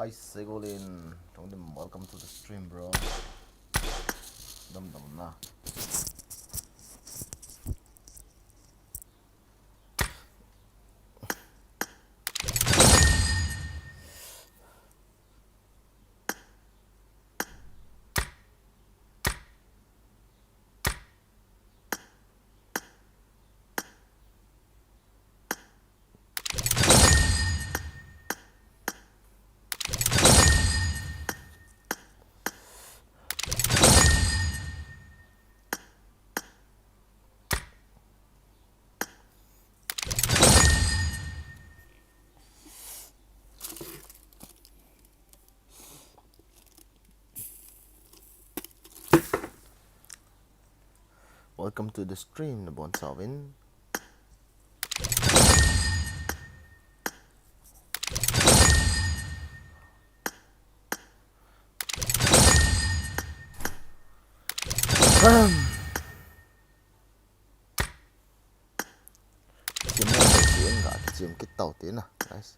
Hi Segolin, welcome to the stream, bro. Edam Nah. Welcome to the stream, the Bon Salvin. Chim Kit Taote nè, guys.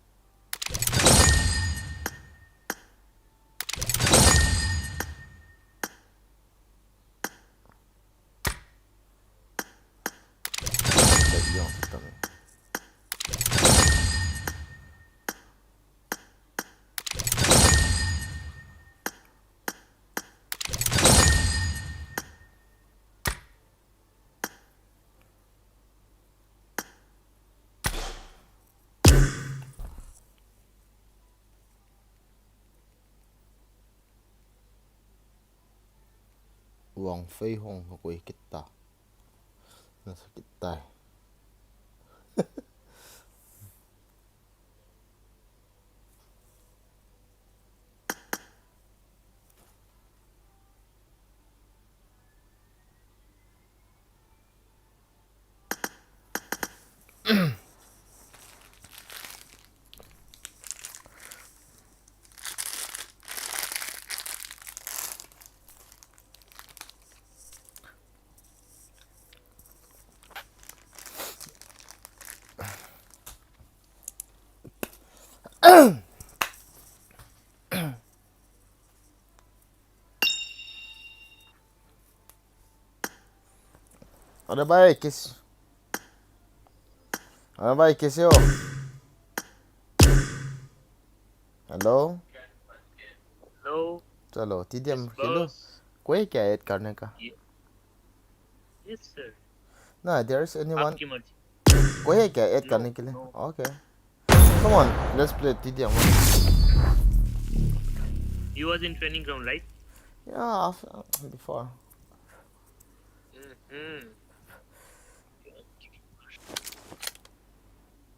Đây yung system. Wang Fei Hong quê kita. Nasa kita. Ada baik kes. Ada baik kes yo. Hello. Hello. चलो TDM खेलो. कोई क्या add करने का? Yes sir. No, there's anyone. आपकी मर्जी. कोई है क्या ऐड करने के लिए? Okay. Come on, let's play TDM. You was in training ground, right? Yeah, before.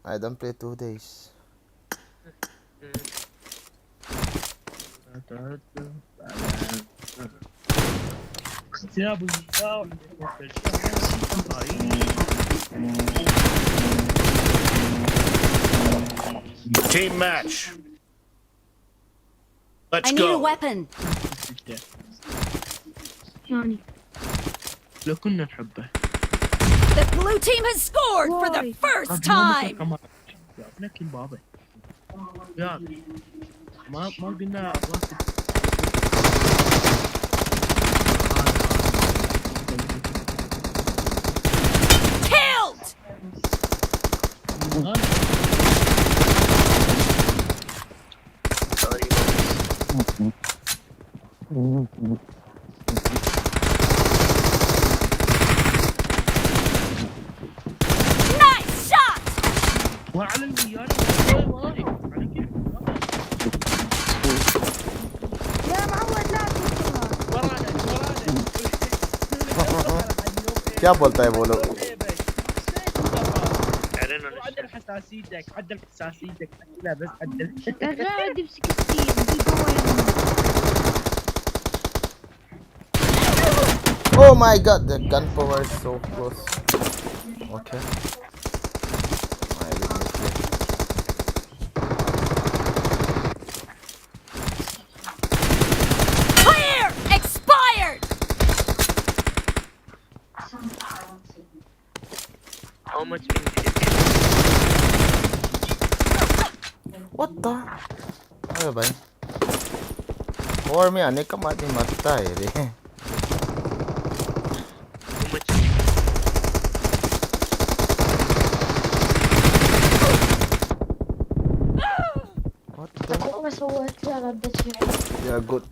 I don't play 2 days. Team match. Let's I need go. a weapon. يعني لو كنا نحبه. The blue team has scored for the first time. لكن بابا يا ما قلنا Killed. Nice shot. وعلى الويار على كيف يا معود لا ورانا क्या बोलता है वो लोग? عدل حساسيتك لا بس عدل الرائد ب 16 Oh my god, the gun power is so close. Okay. I didn't miss it. Clear. Expired. How much win did you get? What the? Ayo bhai. और में आने का माटी मरता है रे. How much? What the? Ako mas uwat sa radas yun. Yeah, good.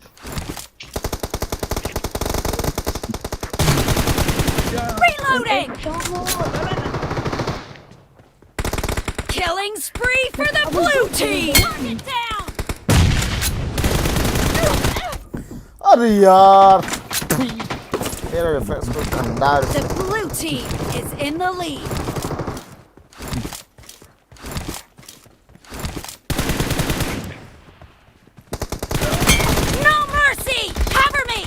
Reloading! Shomo! Killing spree for the blue team! Mark it down! अरे यार. मेरा रिफ्लेक्स को गंदा. The blue team is in the lead. No mercy! Cover me!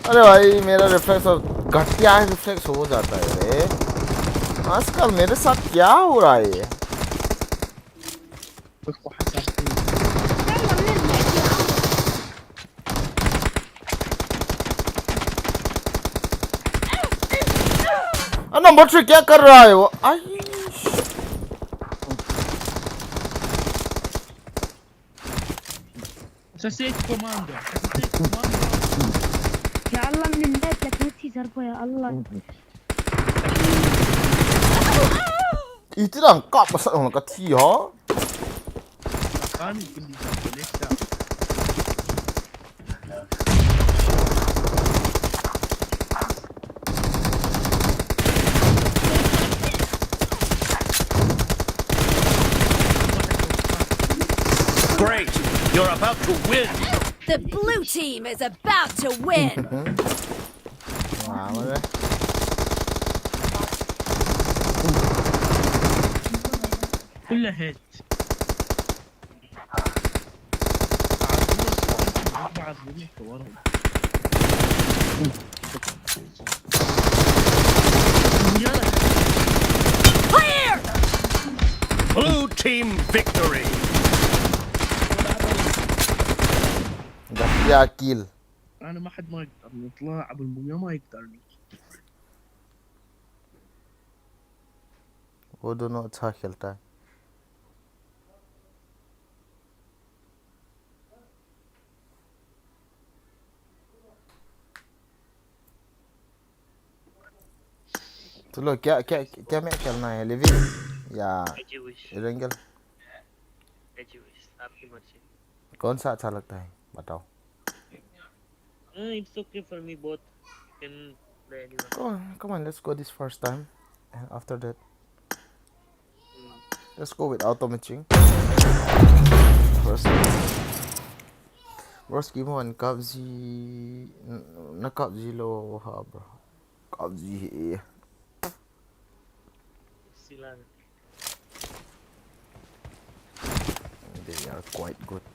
अरे भाई मेरा reflex और घटिया रिफ्लेक्स हो जाता है रे. आजकल मेरे साथ क्या हो रहा है? اخو حساسية. नंबर 3 क्या कर रहा है वो? حساسية كوماندو. حساسية كوماندو. يا الله من النت لك نتي زربو يا الله. 이들랑 까빠서 오는 거 티요? كان كل زربو لسه. Great! You're about to win! The blue team is about to win. Wow, रे. كلها هيد. بعض ورهم. Clear! Blue team victory! घटिया kill. انا ما حد ما يقدرني يطلع ابو المويه ما يقدرني. वो दोनों अच्छा खेलता है. चलो क्या क्या क्या मैच खेलना है? लिविंग या रेंगल? आपकी मर्जी. कौन सा अच्छा लगता है बताओ. It's okay for me both. Can play anyone. Come on, let's go this first time, and after that, let's go with auto matching. First game on Pubg, na Pubg lo ha bro. Pubg. Sila. They are quite good.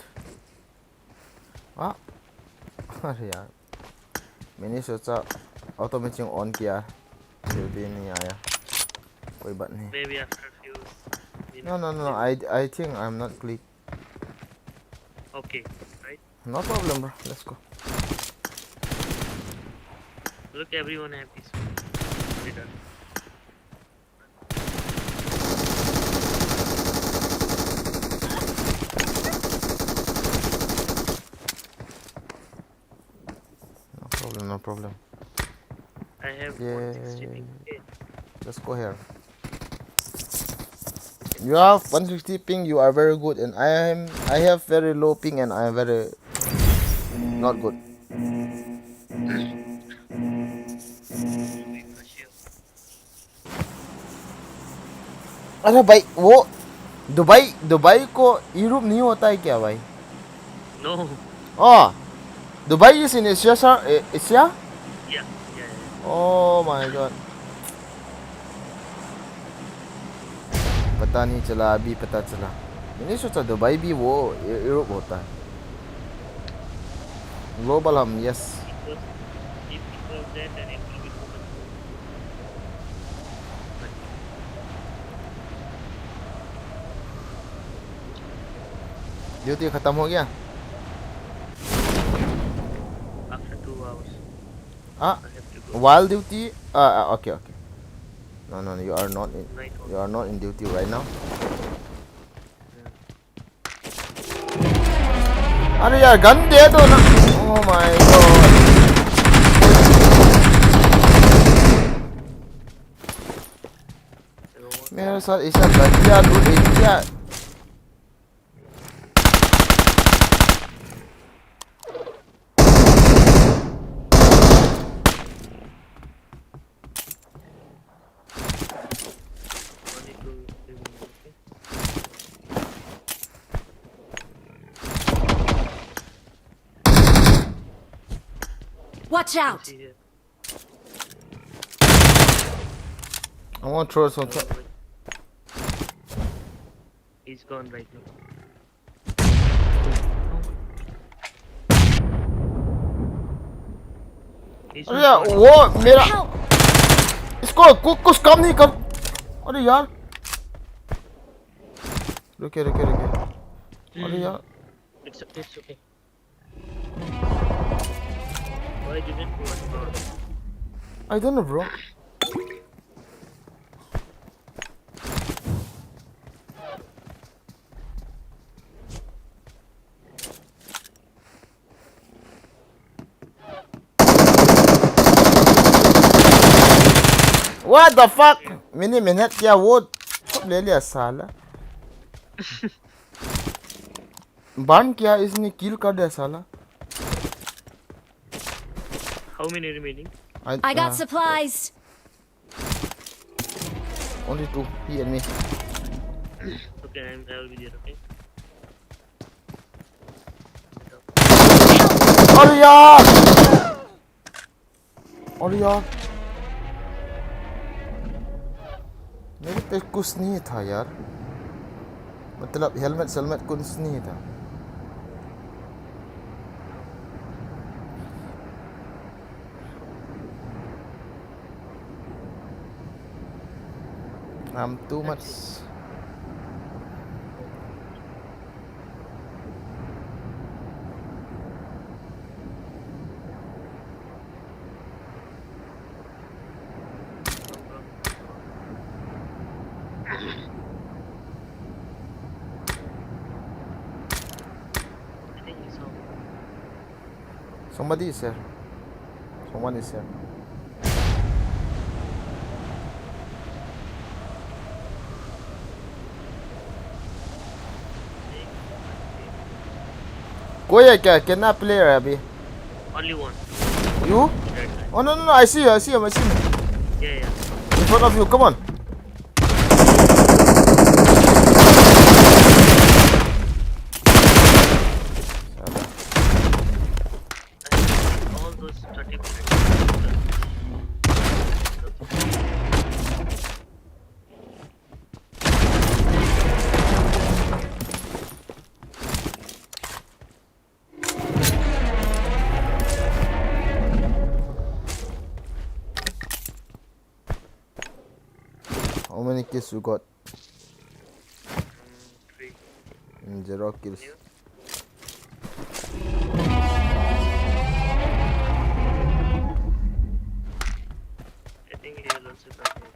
Ah, अरे यार मैंने सोचा auto matching on किया फिर भी नहीं आया. कोई बात नहीं. Maybe after few. No, I think I'm not click. Okay, right. No problem bro, let's go. Look, everyone happy. So we're done. No problem. I have Yeah. 160 ping. Let's go here. You have 160 ping, you are very good, and I have very low ping and I am very not good. अरे भाई वो Dubai को Europe नहीं होता है क्या भाई? No. Oh, Dubai is in Asia, sir? Asia? Yeah. Oh my god. पता नहीं चला, अभी पता चला. मैंने सोचा दुबई भी वो यूरोप होता है. ग्लोबल हम, yes. If it was that, then it will be so much more. Duty खत्म हो गया? After 2 hours. Ah, I have to go. while duty? Okay. No, no, you are not in. Night on. You are not in duty right now. अरे यार gun दे दो ना. Oh my god. मेरे साथ ऐसा घटिया लूट India. Watch out! I want to throw something. He's gone right now. He's अरे not यार gone. वो मेरा Help! इसको कुछ काम नहीं कर. अरे यार रुके. अरे यार It's okay. Why didn't you want to go? I don't know, bro. What the fuck? मैंने मेहनत किया वो सब ले लिया साला. बर्न किया इसने किल कर दिया साला. How many remaining? I got supplies. Only two. He and me. Okay, I will be there, okay? अरे यार. अरे यार. मेरे पे कुछ नहीं था यार. मतलब हेलमेट कुछ नहीं था. I'm too much. I think he's home. Somebody is here. Someone is here. कोई है क्या? कितना प्लेयर है अभी? Only one. You? Right side. Oh no, I see him. Yeah. In front of you, come on. All those 30 minutes. How many kills you got? 3. 0 kills. You? I think he will also come here.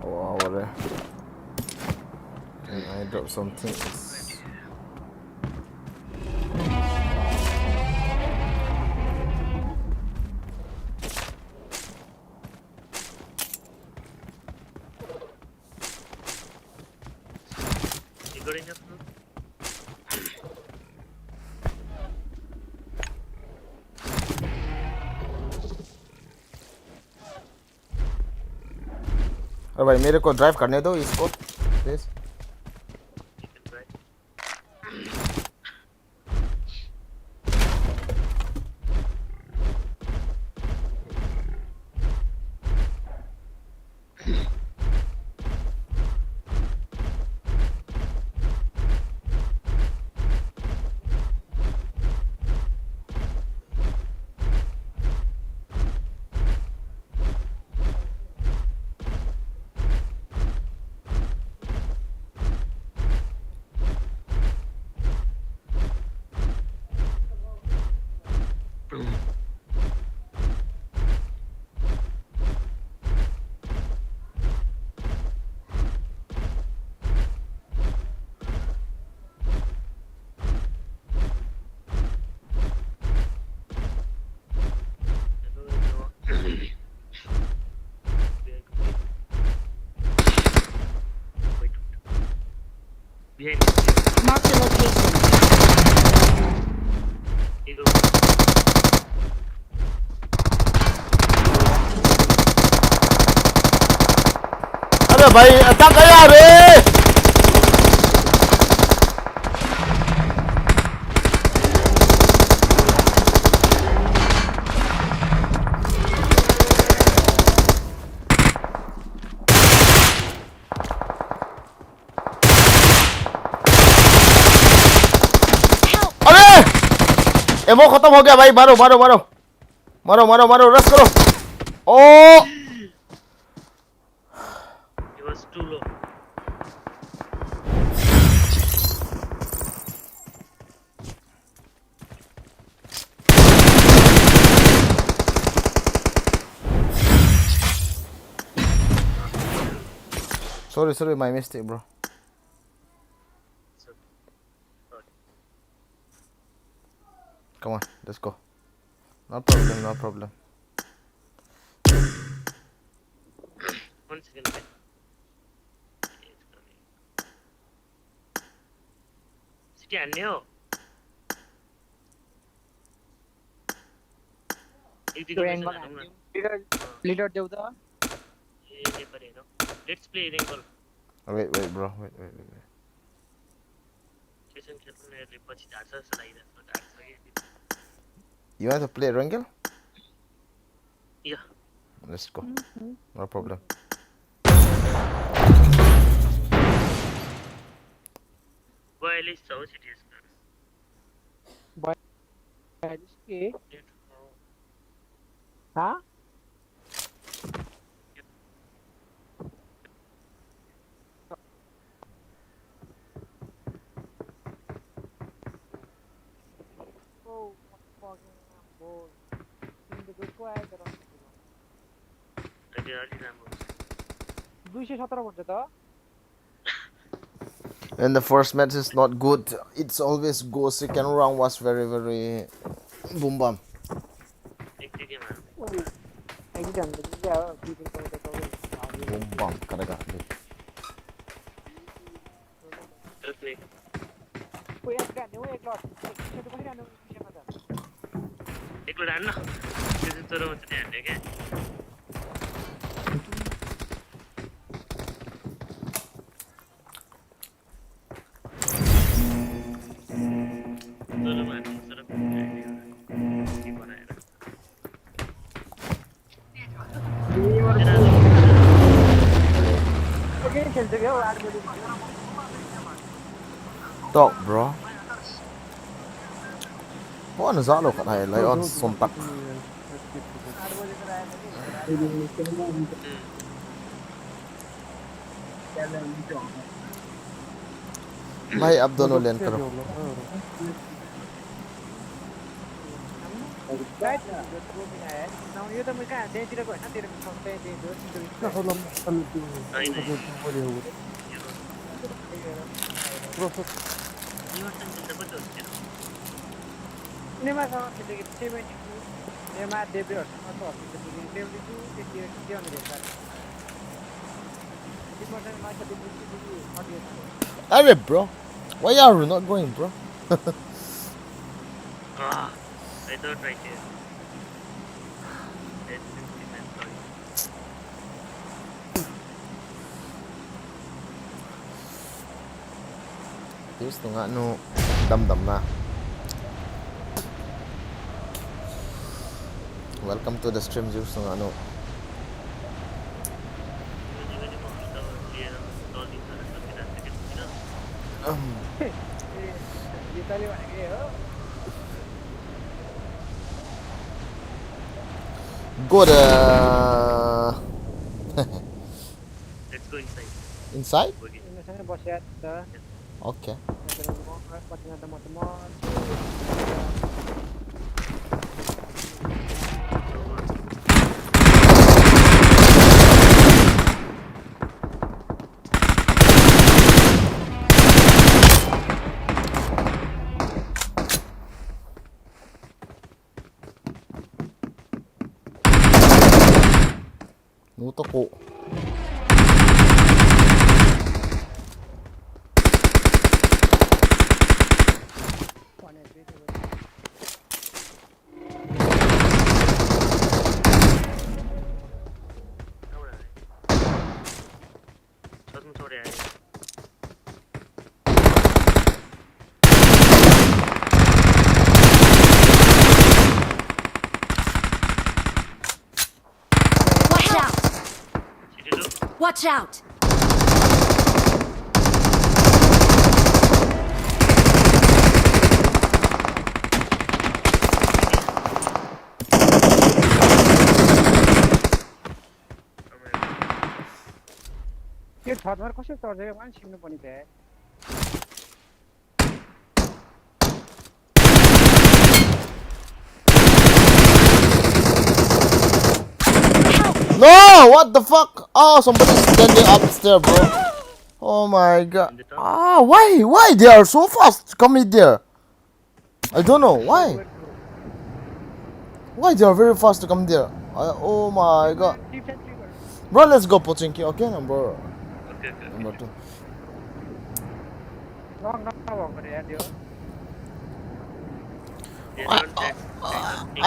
Oh, what? And I dropped some things. You got enough food? अरे भाई मेरे को drive करने दो इसको please. You can try. Behind Mark the location. Eagle. अरे भाई अटक गया रे एमो खत्म हो गया भाई मारो मारो मारो मारो मारो मारो रश करो ओ He was too low. sorry my mistake bro So, sorry. come on let's go no problem One second. Wait. It's coming. City अन्य हो. एक दिगो Rank मैसेज one आऊंगा. leader देवता ये पर है ना. Let's play rank one. wait bro wait Jason खेल्ने ले पछि झार्छ जस्तो लागिरहेको छ. झार्छ कि. you want to play Rangel Yeah. let's go no problem Wireless छ हो सिटी यसको. के हाँ अहिले अलि राम्रो छ. 217 पर्छ त and the first match is not good it's always go second round was very boom bam एक गेम हाल्नु. boom bam karaga Play. एकलो हान्न. त्यो चाहिँ तर मात्रै हान्ने क्या. सोलोमा हान्नु तर के बनाएर. talk bro có nó rõ đâu cả này lấy on xôn tắc भाई अब दोनों लेन करो यो त मैले कहाँ त्यहीँतिरको होइन तेरो नेमासँग खेलेको 72 नेमा देब्रेहरूसँग त हस्पिटल 72 त्यति के भन्नु हुन्छ अरे bro why are you not going bro I thought right here. That's 50 man, sorry. here's the nga no Edam Nah welcome to the stream here's the nga no go to Let's go inside. inside यिनीसँग बस्या त okay nuto ko छोड़े आए Watch out! सीधे लो Watch out! त्यो छतमा कसरी चढ्छ यो मान्छे सिक्नु पर्ने थियो No! What the fuck? Oh, somebody's standing upstairs, bro. Oh my god. Ah, why? Why they are so fast coming there? I don't know why. Why they are very fast to come there? Oh my god. Bro, let's go Pochinki, okay, number okay okay number 2. नभएको यार त्यो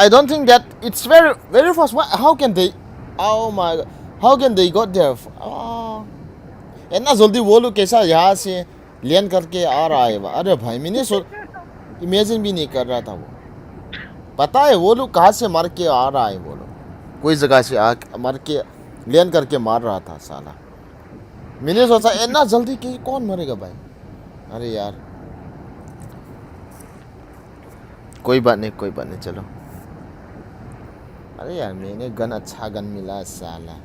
I don't think that it's very fast. How can they? Oh my god! How can they got there? इतना जल्दी वो लोग कैसा यहाँ से लैंड करके आ रहा है? अरे भाई मैंने इमेजिन भी नहीं कर रहा था वो. पता है वो लोग कहाँ से मार के आ रहा है वो लोग? कोई जगह से मार के लैंड करके मार रहा था साला. मैंने सोचा इतना जल्दी कि कौन मरेगा भाई? अरे यार कोई बात नहीं चलो. अरे यार मैंने गन अच्छा गन मिला साला.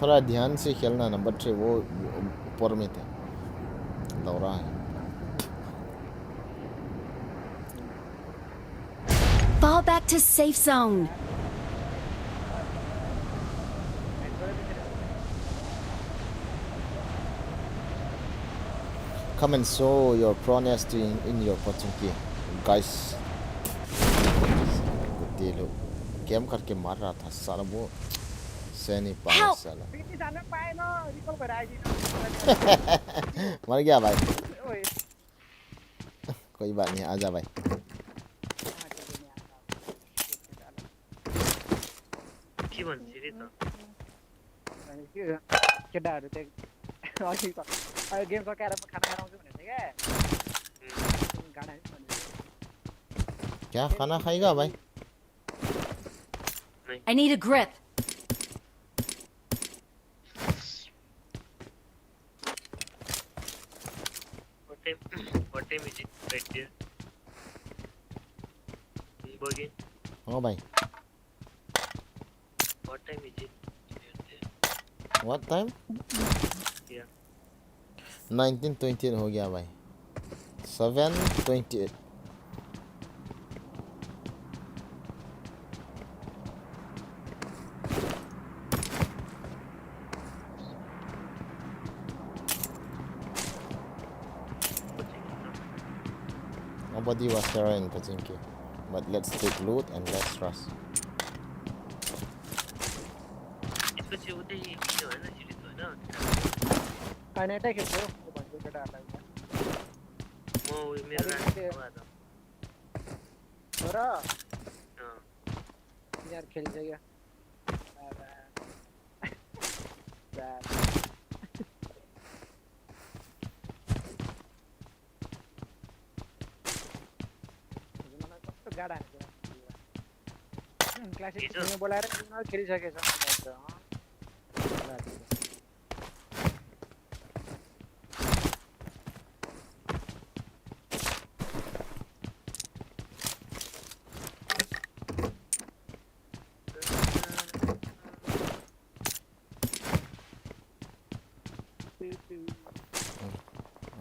थोड़ा ध्यान से खेलना. नंबर 3 वो ऊपर में थे लौरा है. Fall back to safe zone. Come and show your proneness in your Pochinki, guys. कुत्ते लोग गेम करके मार रहा था साला वो से नहीं पाया Help! साला. पिटी जान पाएन रिकल भएर आइदिनु मर गया भाई. ओए कोई बात नहीं आजा भाई. के भन्छ फेरि त केटाहरू चाहिँ अघि गेम सकाएर म खाना खाएर आउँछु भनेको थिएँ क्या गाडा क्या खाना खाएगा भाई? I need a grip. what time is it right there Pubg हाँ भाई. what time is it What time? yeah 19:28 हो गया भाई. 7:28. Nobody was there in Pochinki, but let's take loot and let's rush. त्यसपछि उतै किन होइन सिरिज होइन होइन यतै खेल्छु भन्छु केटाहरूलाई म मेरो राख्छु आज र यार खेल्छ क्या कस्तो गाडा क्लासिक बोलाएर खेलिसकेछ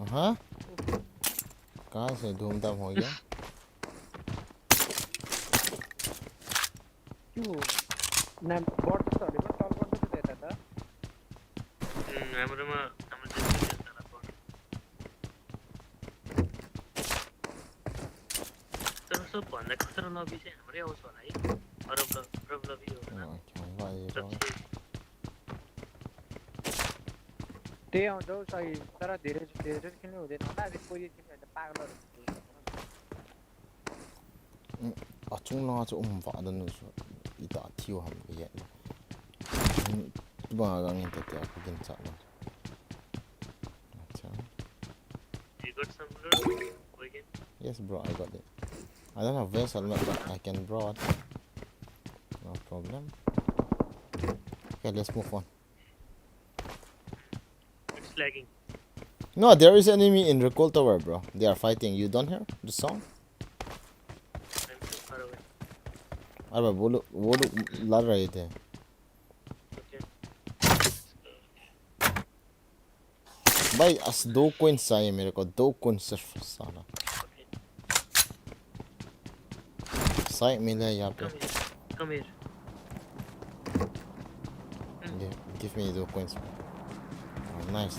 हाँ कहाँ से धूमधाम हो गया? क्यों ना बॉट तो अभी बस टॉल बॉट तो देता था हाम्रोमा हाम्रो चाहिँ देख्दैन होला तर सबभन्दा खतरा लबी चाहिँ हाम्रै आउँछ होला है अरब लबी हो त्यही आउँछ हौ सही तर धेरै धेरै चाहिँ खेल्नु हुँदैन होला अझै कोही खेल्नु पागलहरू chung na chu vada nu su ita thiu ham ye Bagang ito tiya ako ginsa mo. You got some loot? Again? Yes, bro, I got it. I don't have vessel, but I can brought. No problem. Okay, let's move on. It's lagging. No, there is enemy in recall tower, bro. They are fighting. You don't hear the sound? I'm too far away. अरे वो लोग लड़ रहे थे. Okay. भाई अस 2 coins चाहिए मेरे को. 2 coins सिर्फ साला. Okay. साइड मिला है यहाँ पे. Come here. Yeah, give me 2 coins. Oh, nice.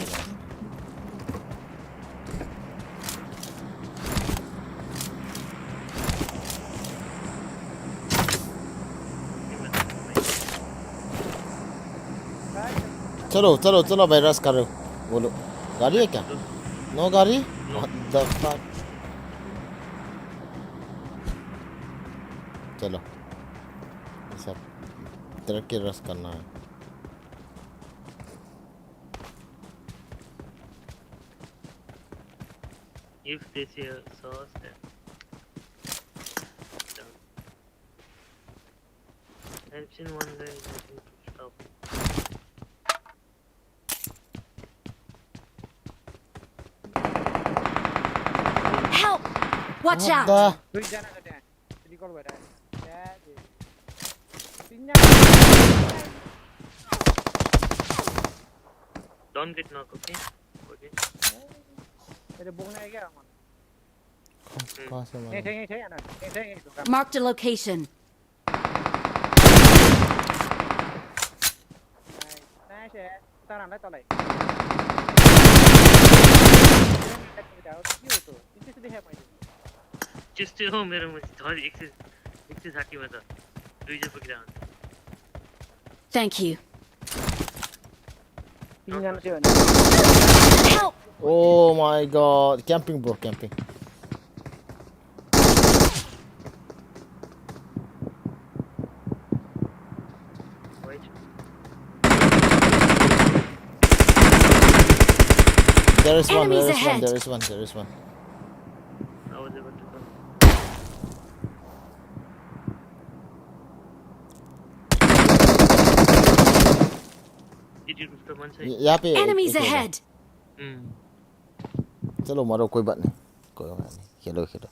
चलो चलो चलो भाई रस करो. बोलो गाड़ी है क्या? नो गाड़ी? What the fuck? चलो सब ट्रक के रस करना है. If they see a sauce, then done. I've seen one guy wanting to stop. Help! Watch What out! the? दुईजना छ त्यहाँ रिकल भइरहेको त्यहाँ तिनजना Don't get knocked, okay? Okay. अहिले बोक्न आयो क्या मन कहाँ से यहीँ मारा? छ यहीँ छ यहाँ यहीँ छ यहीँ ढुक्का Marked a location. नाइस है उतार हामीलाई तलै के हो त त्यस्तो देखाए मैले Just हो मेरोमा झरी 160 मा छ 200 पुगिरहेको हुन्छ. Thank you. तिनजना थियो भने Help! Oh my god, camping bro, camping. Wait. There is one, Enemies there is one, ahead. there is one, there is one. I was able to come. Did you do the one side? यहाँ पे Enemies एक होगा. ahead! चलो मारो कोई बात नहीं, कोई बात नहीं, खेलो खेलो.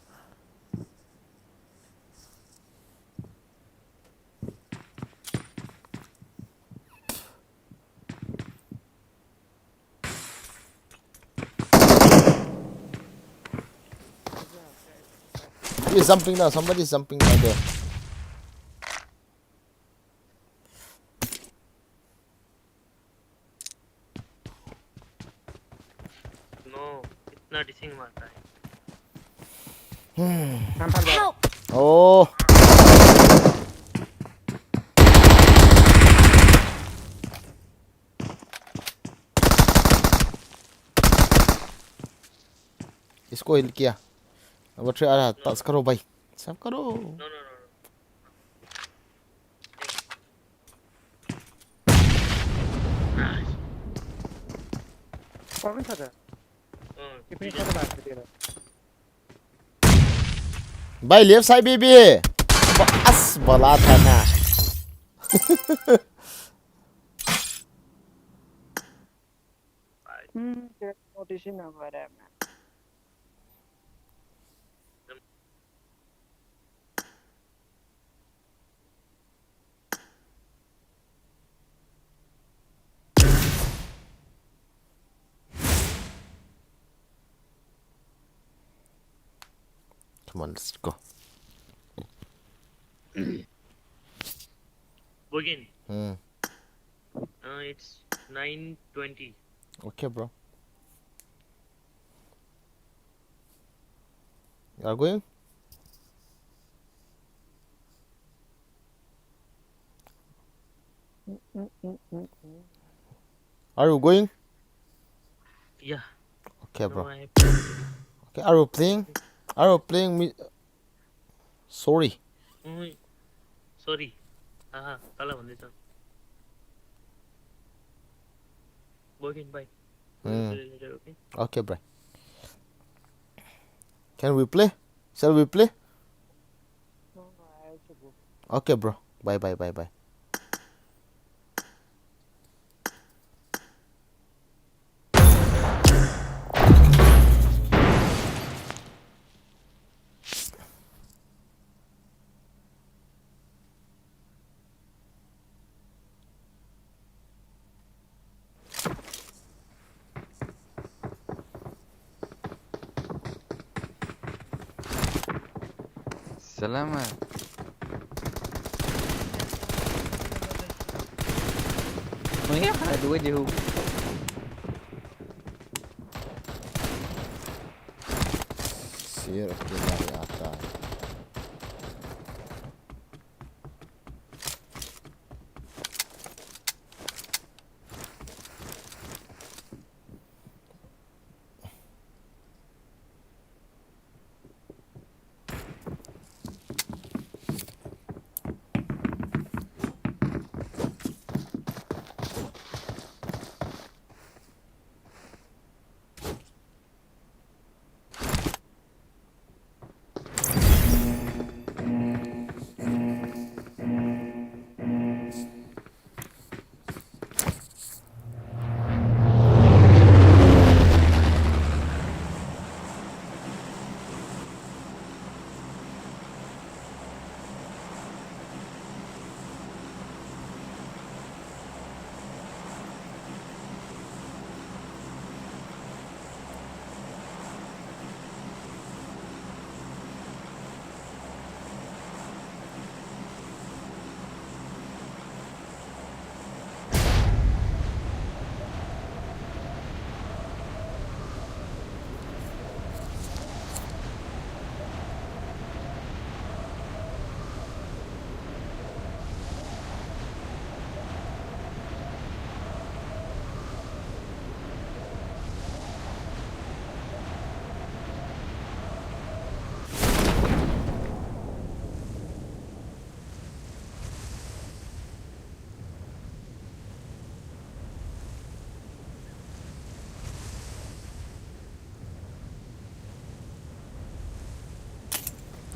He's jumping now, somebody's jumping down there. No, इतना डिसिंग मारता है. Help! Oh, इसको हिल किया. अब ट्रे आ रहा, टच करो भाई, सब करो. No. पर्न छ त के पनि कता भएको थियो भाई लेफ्ट साइड बेबी. बस भला था ना. नोटिसै नगरे Come on, let's go. Begin. Hmm. It's 9:20. Okay, bro. You are going? Are you going? Yeah. Okay, bro. No, I Okay, are you playing? Are you playing me? Sorry. Sorry. तल भन्दैछ. go again, bye. Hmm. Later, okay? Okay, bro. Can we play? Shall we play? No, I also go. Okay, bro. Bye, bye, bye, bye. Selamat. Oh ya, dua je. Sir Kinar yata.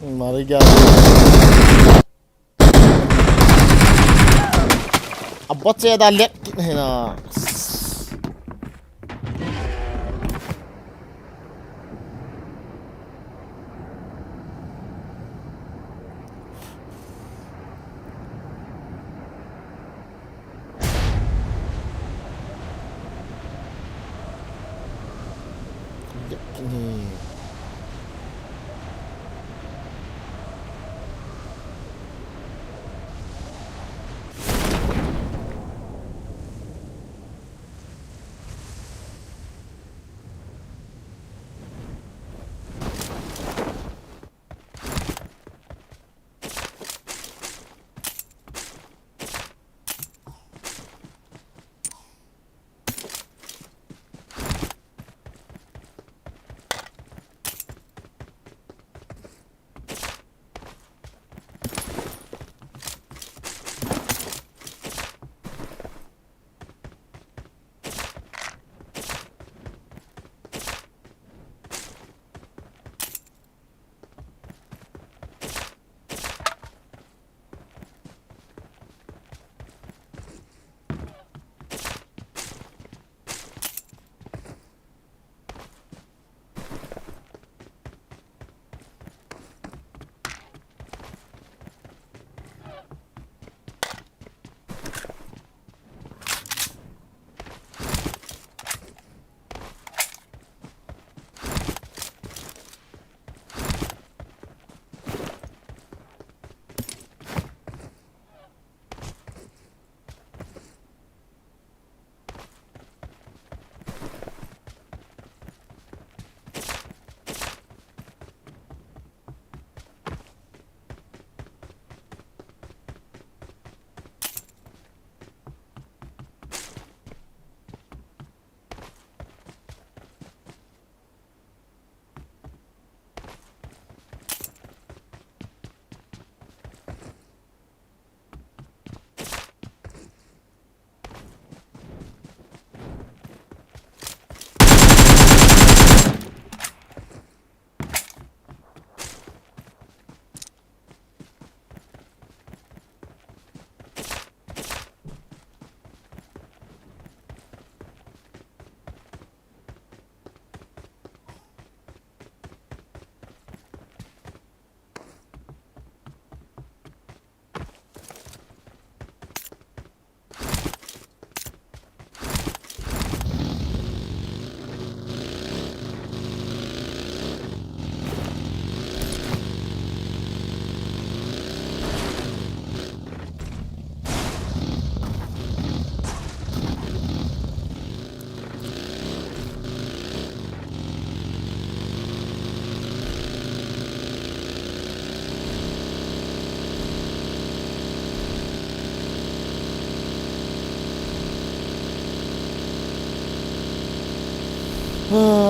Mari gya. अब बच्चे दा late है ना ini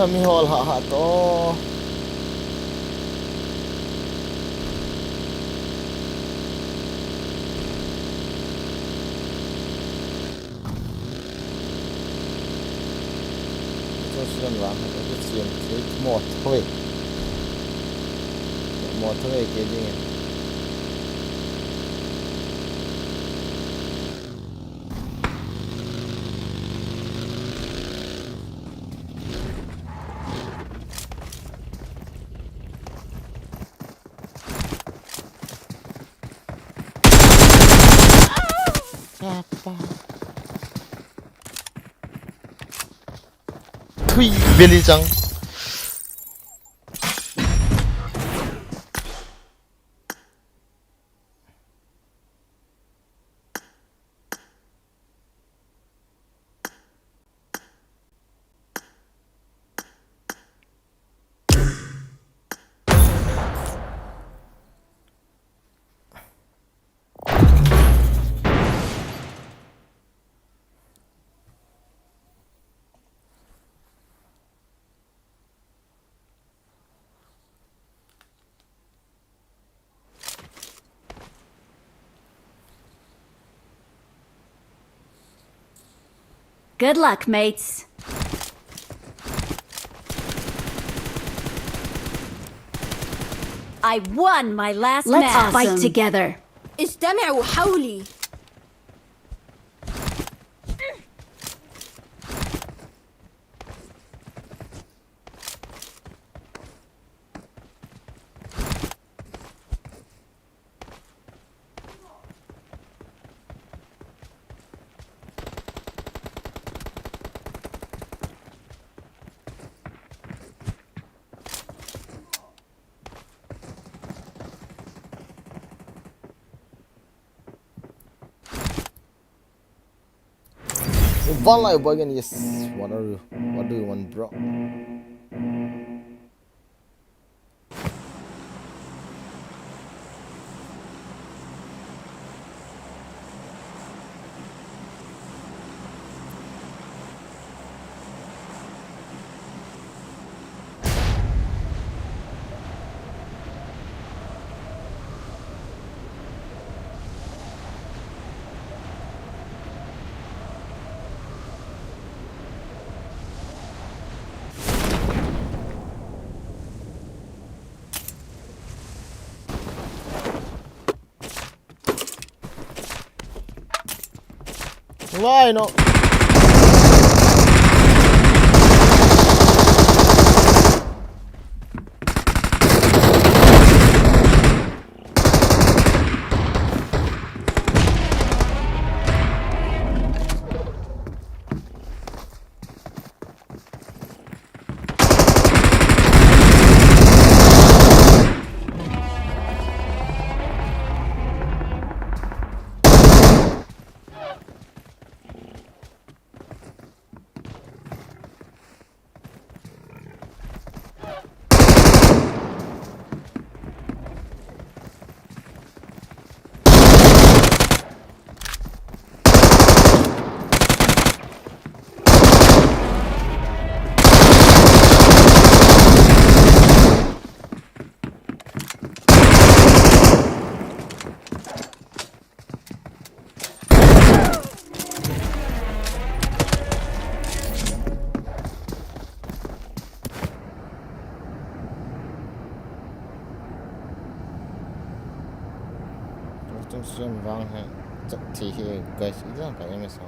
mi hol ha to to sian wa to sian thế một thôi cái gì apa thui belly chang Good luck, mates. I won my last match. Let's fight together. استمعوا حولي. One life again, yes. What are you? What do you want, bro? Why no? Trong stream vang hay chắc thì guys itu kan kayaknya misal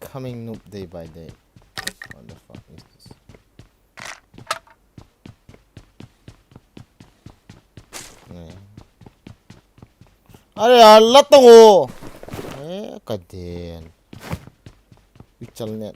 becoming noob day by day. What the fuck is this? अरे यार लतंग हो कदेन चलने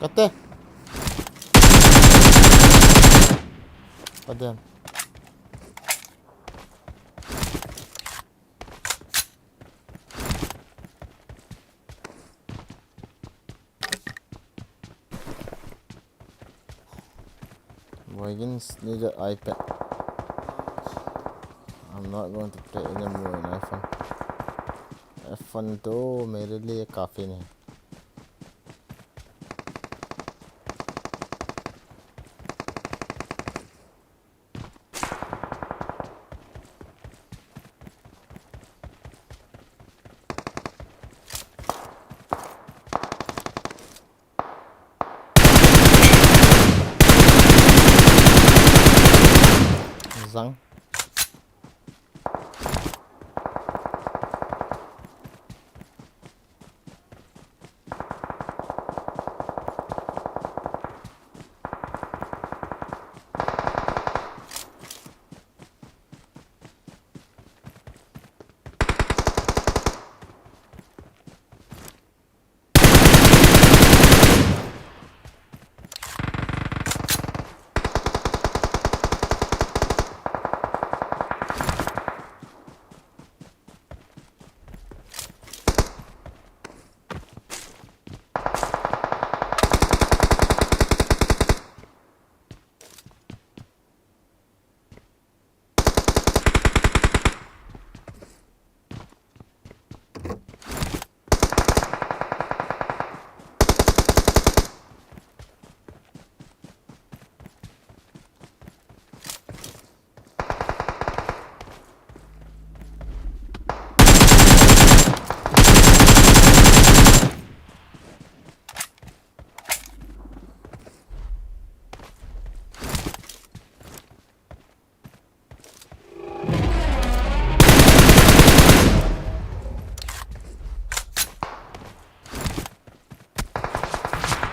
Kata. Ada. Wagons need an iPad. I'm not going to play anymore on iPhone. iPhone तो मेरे लिए काफी नहीं. Zang.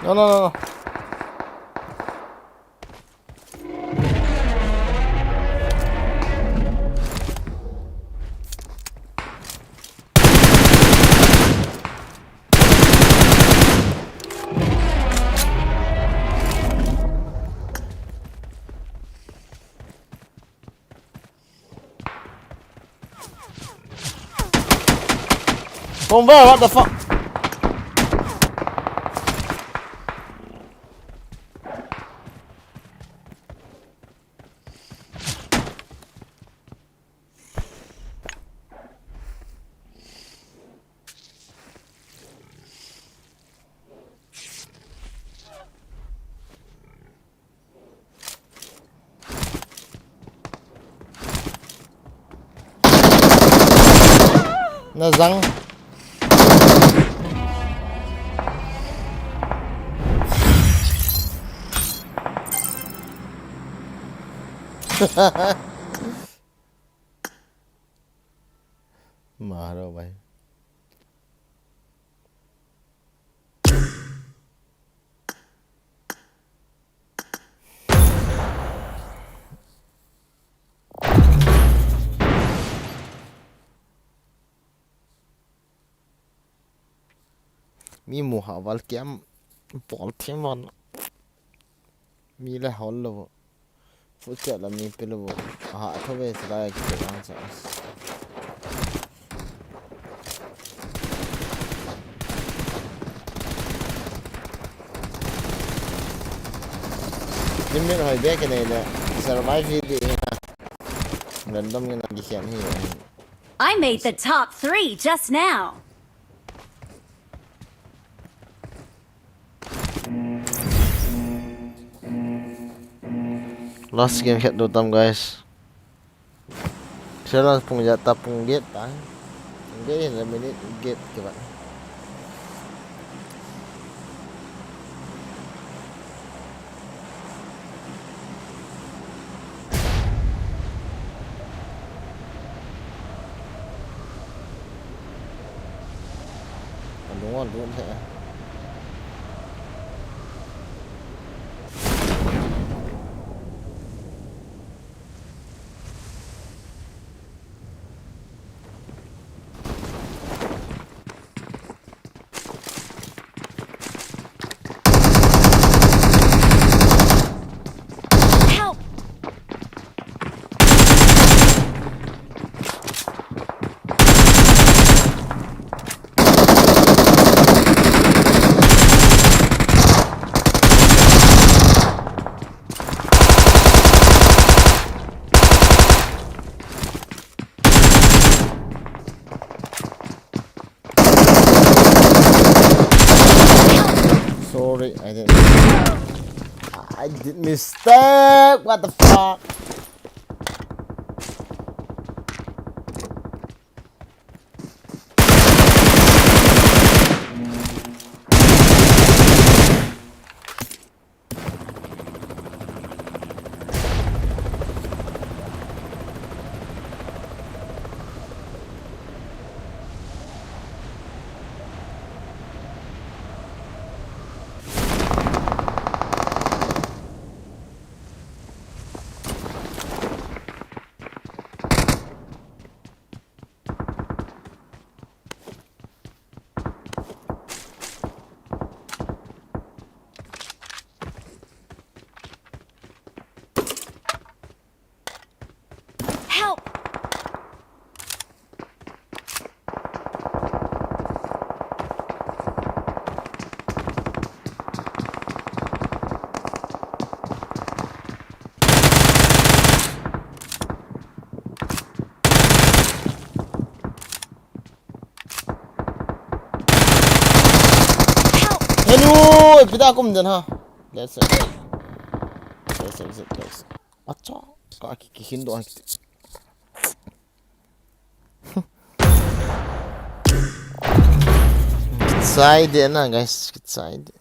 No. From where? What the fuck? nó răng mở đâu vậy mi mu ha val kem bol thêm vào mi là hol lo phụ trợ là mi pe lo ha thôi về sẽ lại cái đó sao nhưng mà hồi bé cái này là survive đi lần đông cái này đi xem hi I made the top 3 just now. last game hit dotam guys saya langsung jatah pung gate tá gate là minute gate các bạn đúng không thế Help! sorry I did mistake what the fuck Help! hello pita aku menjan ha that's it acha kaki kihin doang side na guys side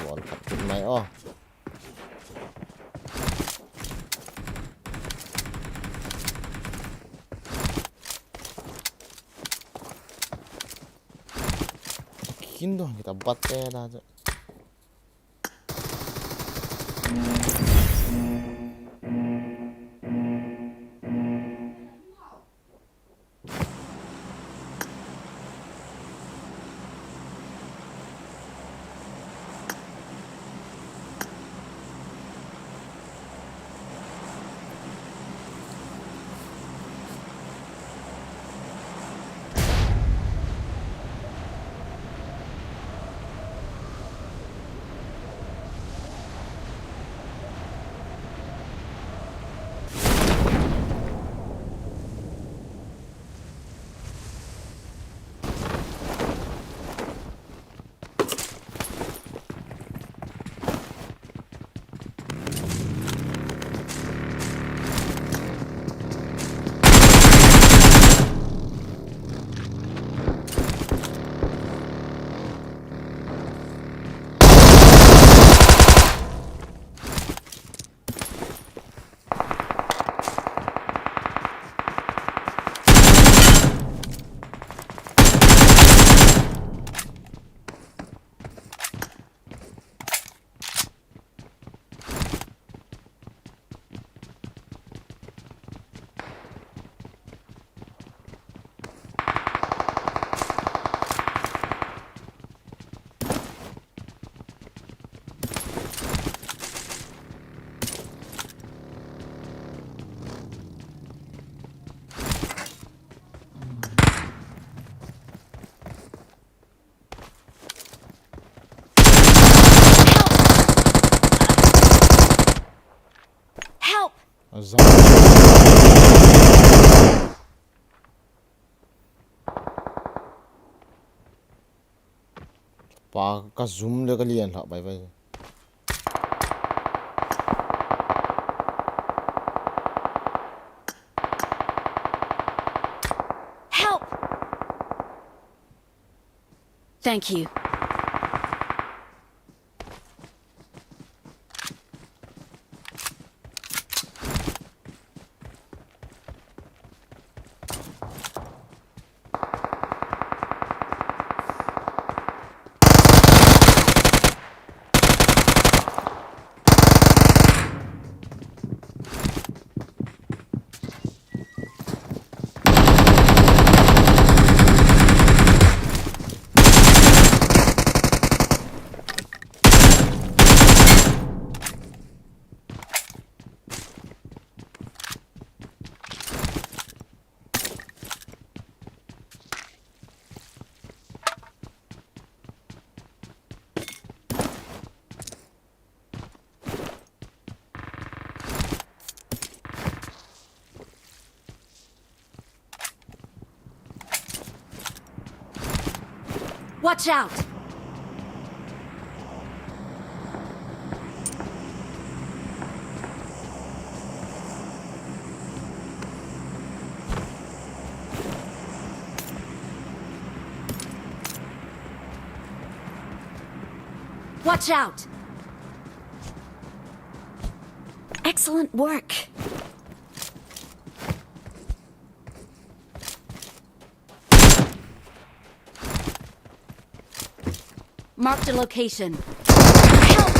bol kapit mai oh kihin doang kita batte aja pa ka zoom le ka lian la bai bai Help! Thank you. Watch out! Watch out! Excellent work. Marked a location. Help!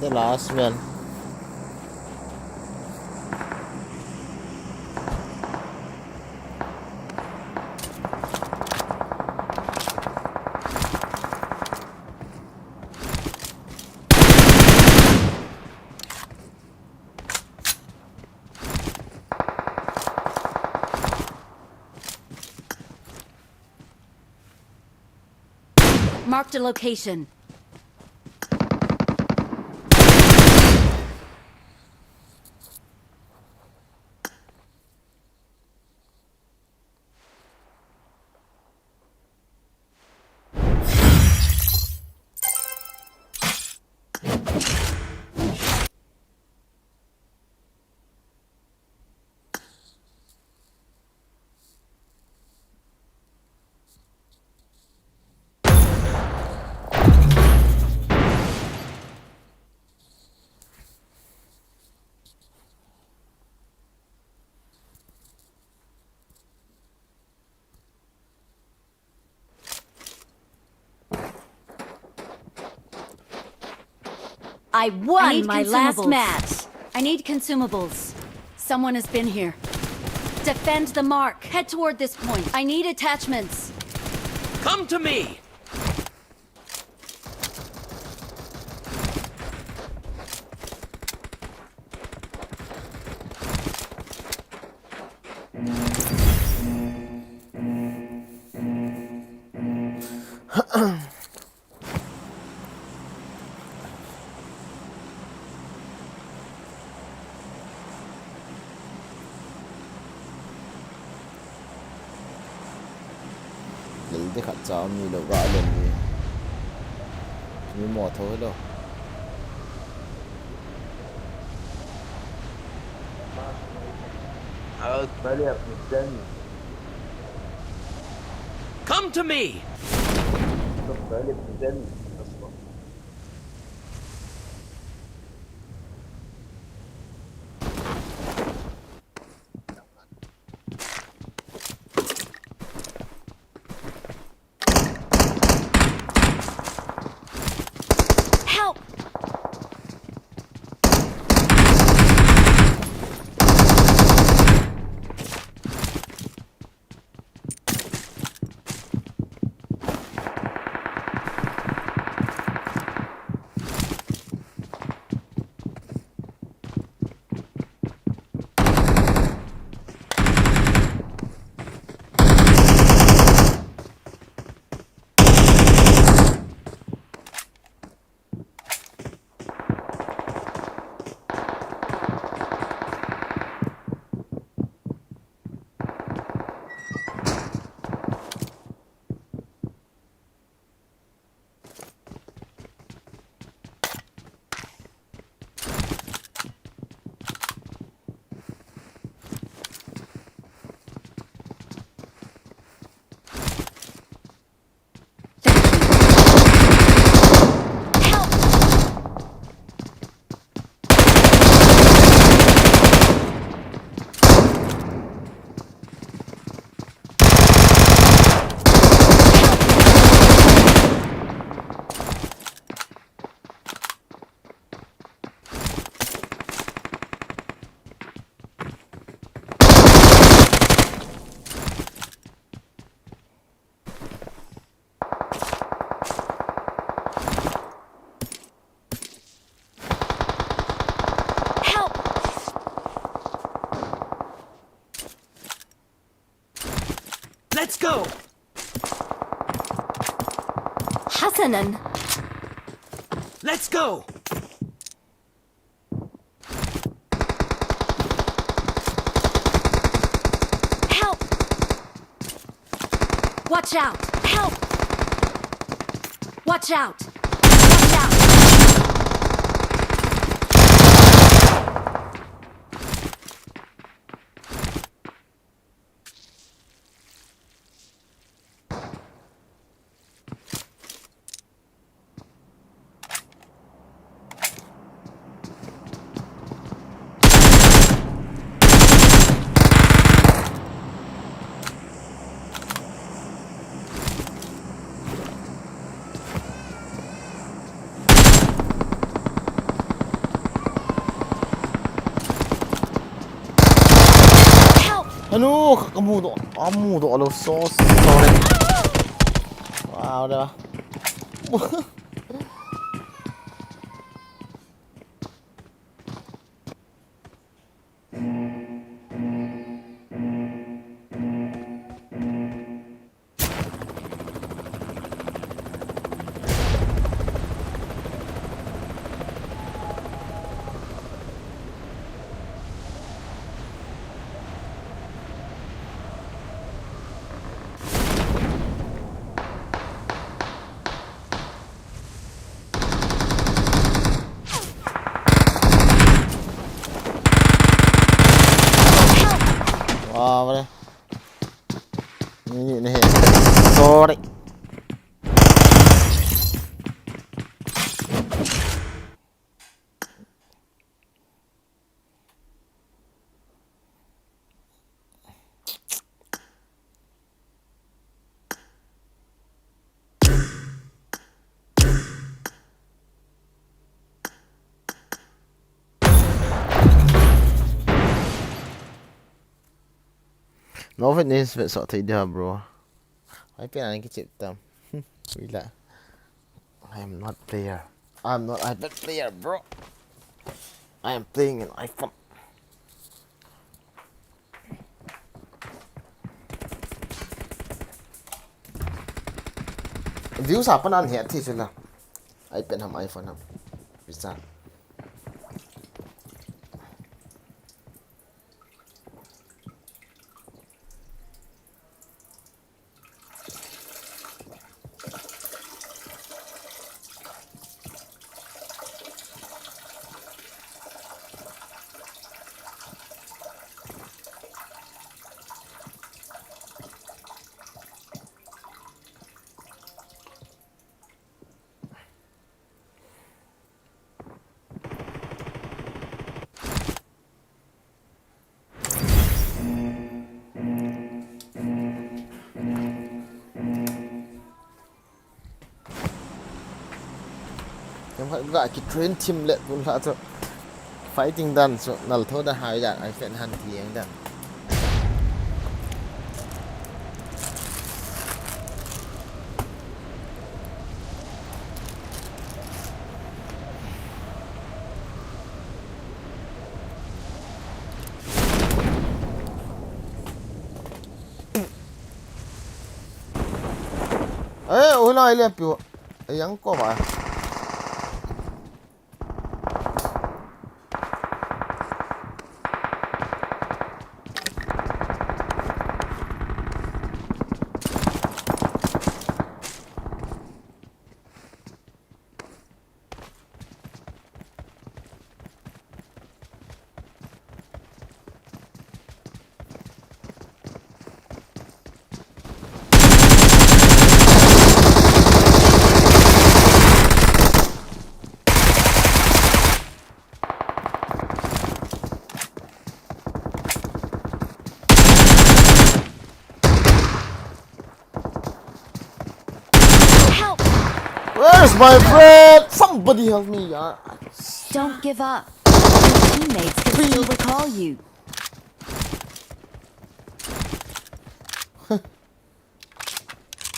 the last one. Marked a location. I won my last consumables. match. I need consumables. Someone has been here. Defend the mark. Head toward this point. I need attachments. Come to me! Để khát cháu như đâu gọi lần gì như mỏ thôi đâu. Come to me! Help! Let's go! حسناً. Let's go! Help! Watch out! Help! Watch out! Watch out! Ano, amudo alo so sorry. Wow, dah. ngó phải nên phải sợ thấy được bro hãy biết anh cái chuyện tâm vì là I am not player I'm not iPad player bro I am playing an iPhone views apa nan hiat thi chuna iPad ham iPhone ham bisa em phải gọi cái train team lệ cũng là thôi fighting done so nal thôi đã hai đạn ai phải hành thì anh đạn ê ôi lại lên biểu ấyยังcó vậy Where's my friend? Somebody help me, yaar. Don't give up. Your teammates can still recall you.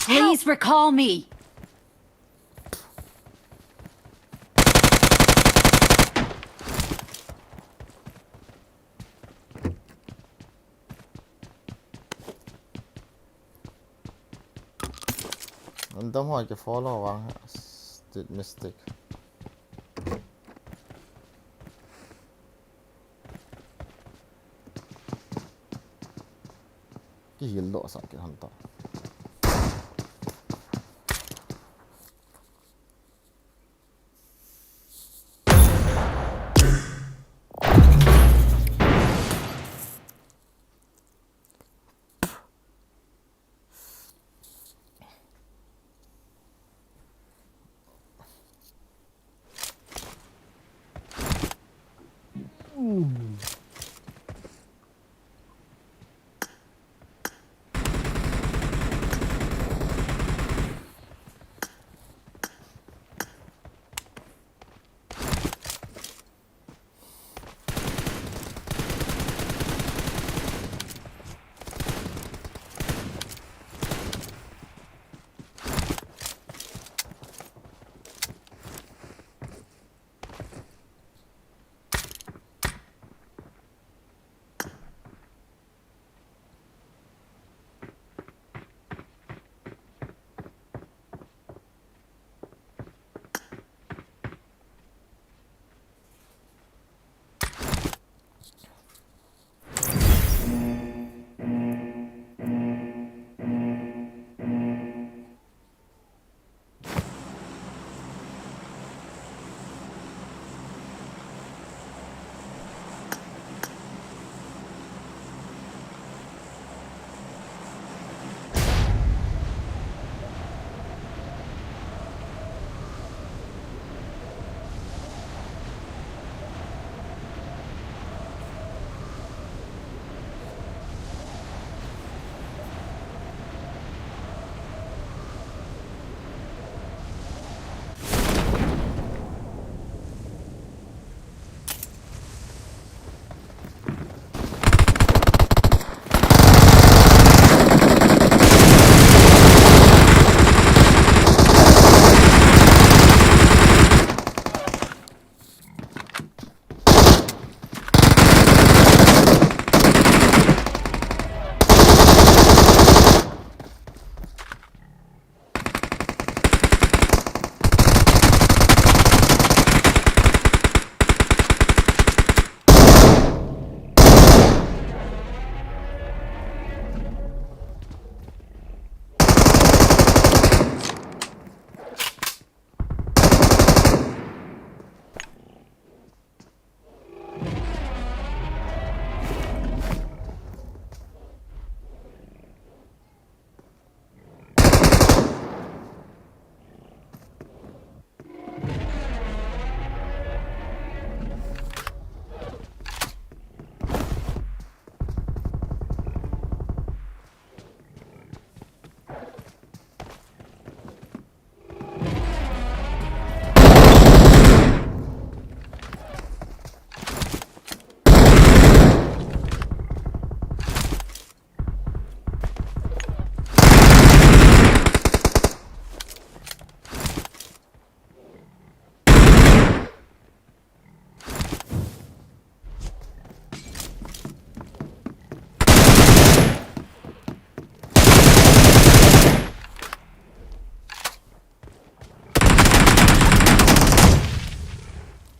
Please recall me. Anh tóm hỏi cái follow vàng did mistake cái hiền lộ sao cái hắn ta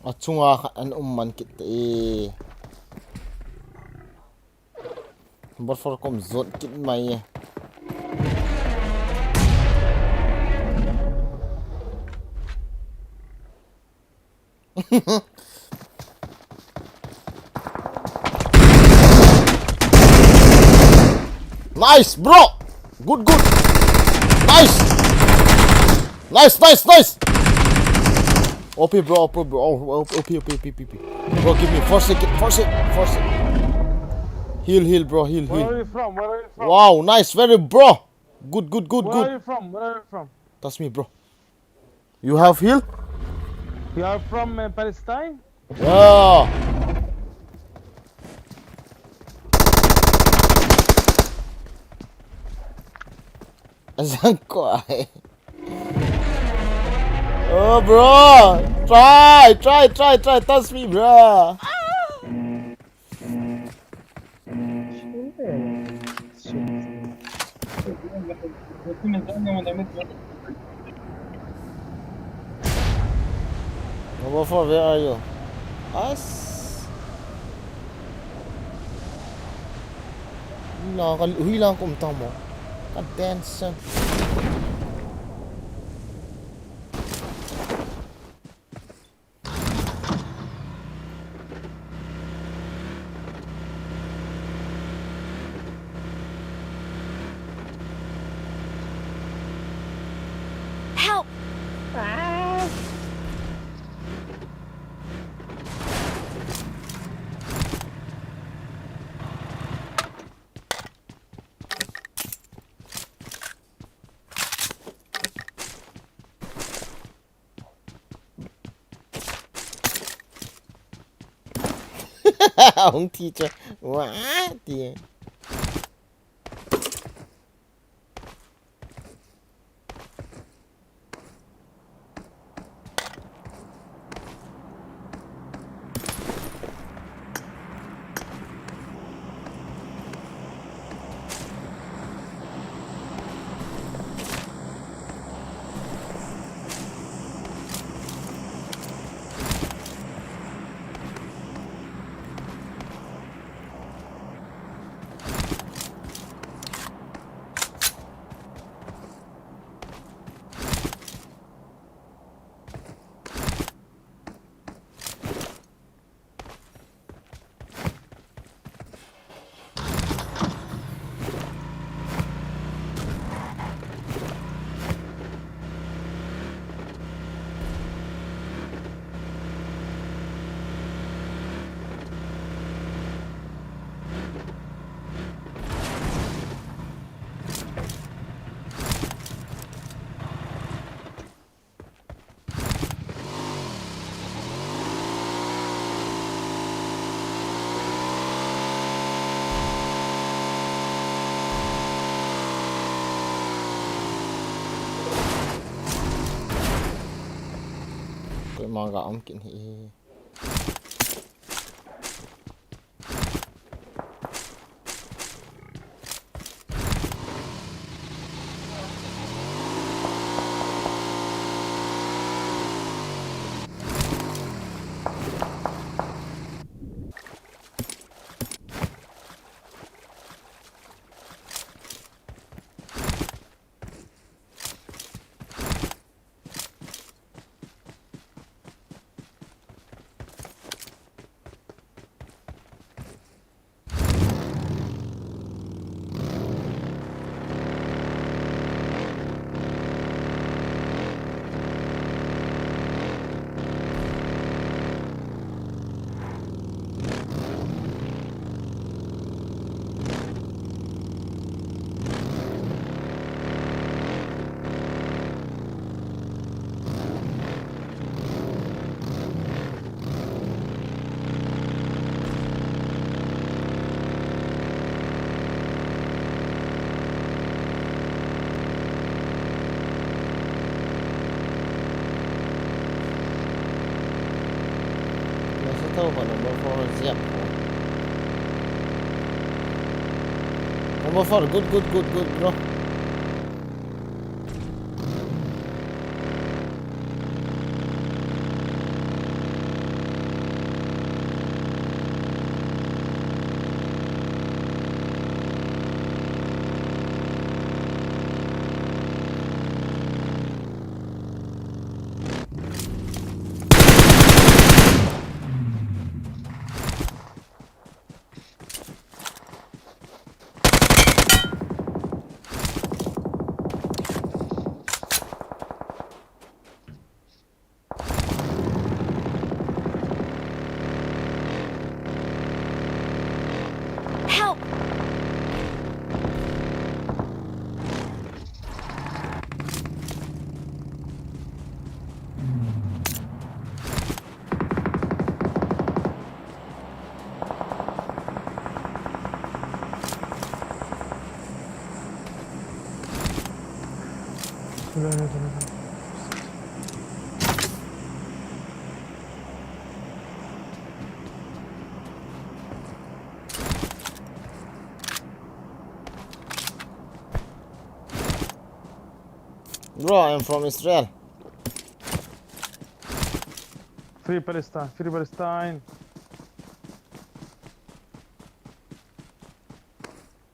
Achunga an man kit te. Number 4 kom zot kit mai. Nice, bro. Good. Nice. OP, bro. OP. Bro, give me 4 seconds. Heal, bro. Heal. Where are you from? Wow, nice, very bro. Good. Where are you from? That's me, bro. You have heal? You are from Palestine? Yeah. Azanko ay. Oh, bro. Try. Touch me, bro. Number 4, where are you? Us. Hilang ko mo. Attention. Help! Ông teacher. What? Yeah. Cái mà gạo ông kiện thì tahu kok nomor 4 siap kok. Nomor 4 good bro. Bro, I'm from Israel. Free Palestine, free Palestine.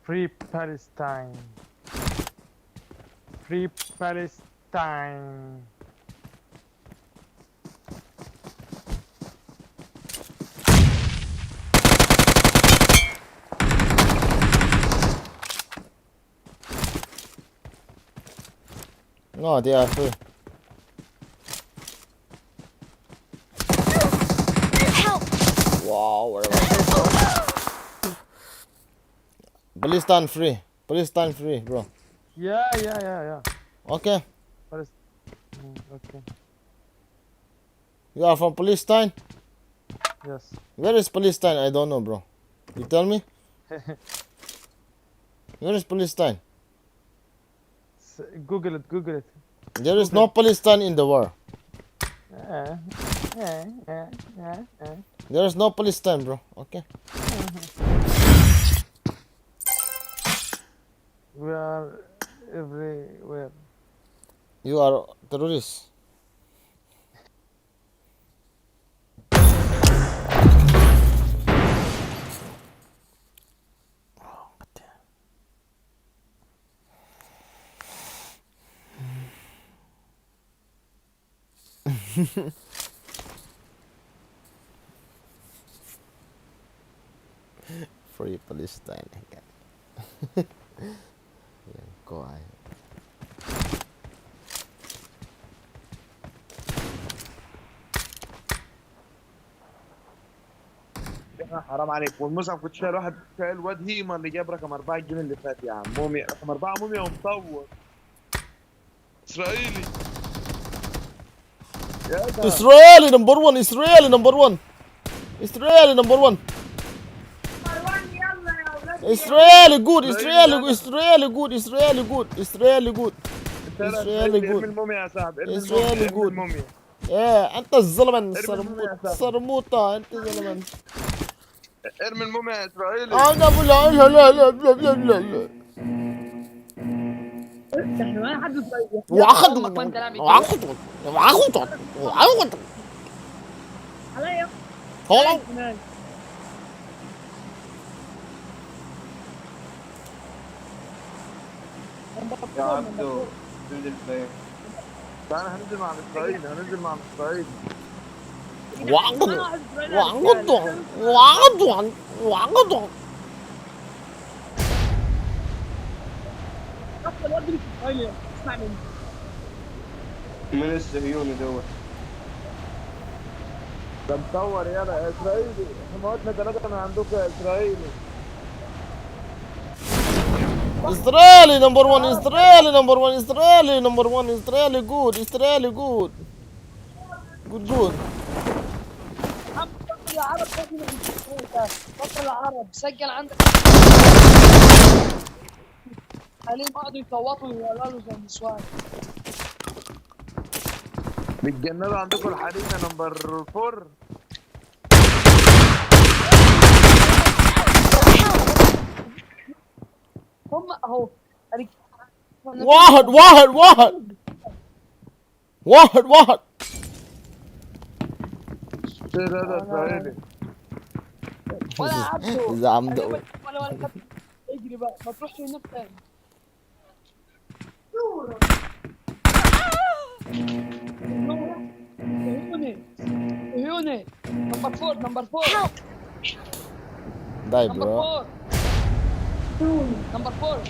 Free Palestine. Free Palestine. No, they are free. Help! Wow, whatever. Palestine free. Palestine free, bro. Yeah. Okay. Okay. You are from Palestine? Yes. Where is Palestine? I don't know, bro. You tell me? Where is Palestine? Google it. Google it. There is no Palestine in the world. Yeah. There is no Palestine, bro. Okay. We are everywhere. You are terrorist. Free Palestine again. Yeah, go ahead. حرام عليك والمصعب كنت شايل واحد شايل واد هيما اللي جاب رقم 4 الجيم اللي فات يا عم مومي رقم 4 مومي ومطور اسرائيلي يا ده Israeli number one. Israeli number one. Israeli number one. Israeli good. Israeli good. Israeli good. Israeli good. Israeli good. Israeli ارمي good. المومي يا صاحبي Israeli good. المومي Yeah, أنت الزلمة المومي يا صاحبي. صرموطة أنت زلمة. ارمي المومي يا اسرائيلي أنا لا لا لا لا لا لا لا. واخد خلاص. يا عبدو تنزل فين؟ تعال هننزل مع اسرائيل هننزل مع اسرائيل من الصهيوني دوت ده مصور يلا يا اسرائيلي احنا موتنا 3 من عندكم يا اسرائيلي Israeli number one. Israeli number one. Israeli number one. Israeli good. Israeli good. Good. العرب فصل العرب سجل عندك عليهم قعدوا يصوتوا ويقولوا زي النسوان بتجنبوا عندكم الحريمه نمبر 4 هم اهو واحد ده اسرائيلي ولا عبده إذا عم دق. ولا اجري بقى ما تروحش هناك تاني هيوني نمبر 4 Die, نمبر bro. 4 نمبر 4